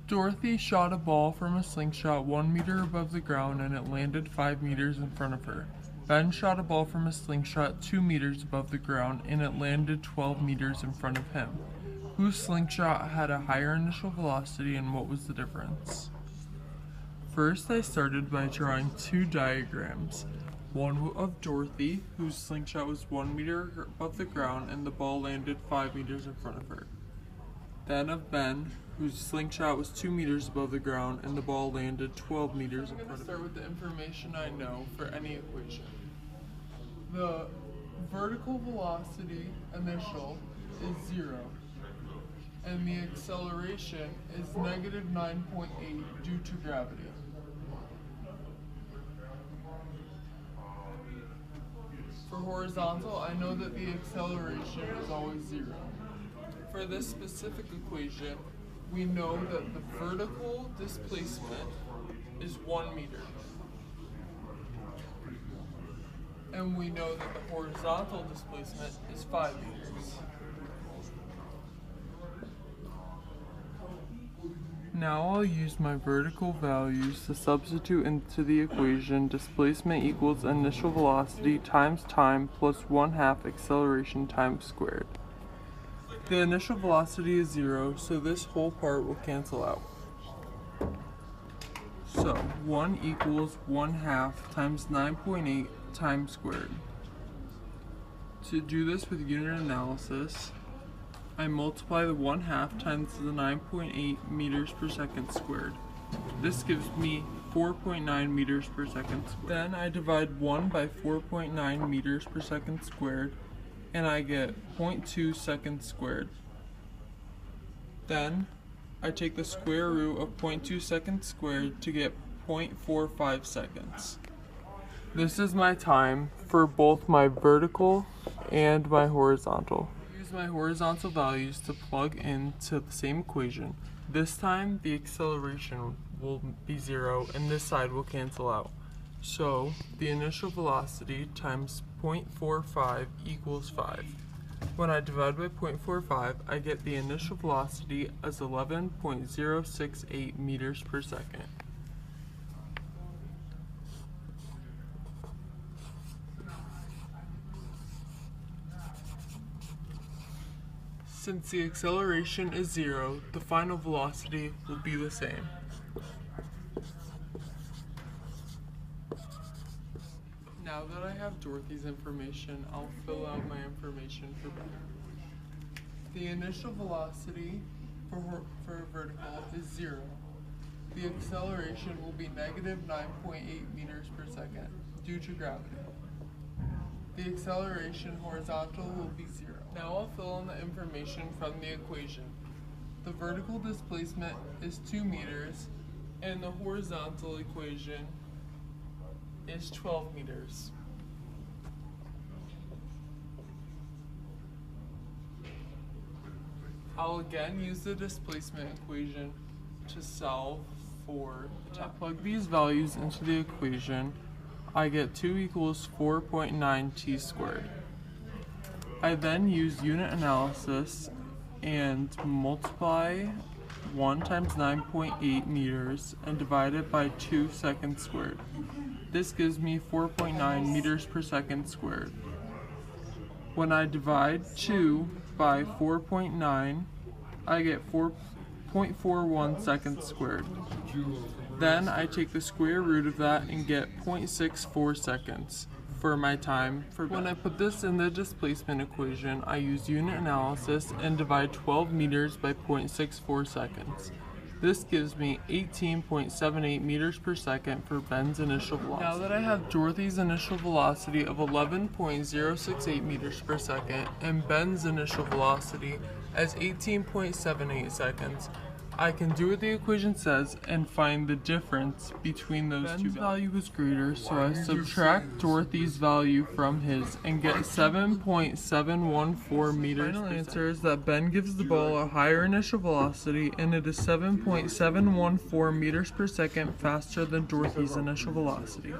Dorothy shot a ball from a slingshot 1 meter above the ground and it landed 5 meters in front of her. Ben shot a ball from a slingshot 2 meters above the ground and it landed 12 meters in front of him. Whose slingshot had a higher initial velocity and what was the difference? First, I started by drawing two diagrams. One of Dorothy, whose slingshot was 1 meter above the ground and the ball landed 5 meters in front of her. Then of Ben, whose slingshot was 2 meters above the ground and the ball landed 12 meters in front of her. Start with the information I know for any equation. The vertical velocity initial is 0, and the acceleration is negative 9.8 due to gravity. For horizontal, I know that the acceleration is always 0. For this specific equation, we know that the vertical displacement is 1 meter. And we know that the horizontal displacement is 5 meters. Now I'll use my vertical values to substitute into the equation displacement equals initial velocity times time plus 1/2 acceleration times squared. The initial velocity is 0, so this whole part will cancel out. So 1 equals 1/2 times 9.8 times squared. To do this with unit analysis, I multiply the 1/2 times the 9.8 meters per second squared. This gives me 4.9 meters per second squared. Then I divide 1 by 4.9 meters per second squared, and I get 0.2 seconds squared. Then I take the square root of 0.2 seconds squared to get 0.45 seconds. This is my time for both my vertical and my horizontal. Use my horizontal values to plug into the same equation. This time the acceleration will be 0 and this side will cancel out. So the initial velocity times 0.45 equals 5. When I divide by 0.45, I get the initial velocity as 11.068 meters per second. Since the acceleration is 0, the final velocity will be the same. Now that I have Dorothy's information, I'll fill out my information for Ben. The initial velocity for vertical is 0. The acceleration will be negative 9.8 meters per second due to gravity. The acceleration horizontal will be 0. Now I'll fill in the information from the equation. The vertical displacement is 2 meters and the horizontal equation is 12 meters. I'll again use the displacement equation to solve for the time. Plug these values into the equation. I get 2 equals 4.9 t squared. I then use unit analysis and multiply 1 times 9.8 meters and divide it by 2 seconds squared. This gives me 4.9 meters per second squared. When I divide 2 by 4.9, I get 4.41 seconds squared. Then I take the square root of that and get 0.64 seconds for my time. When I put this in the displacement equation, I use unit analysis and divide 12 meters by 0.64 seconds. This gives me 18.78 meters per second for Ben's initial velocity. Now that I have Dorothy's initial velocity of 11.068 meters per second and Ben's initial velocity as 18.78 seconds, I can do what the equation says and find the difference between those two. Ben's value was greater, so I subtract Dorothy's value from his and get 7.714 meters. The final answer is that Ben gives the ball a higher initial velocity and it is 7.714 meters per second faster than Dorothy's initial velocity.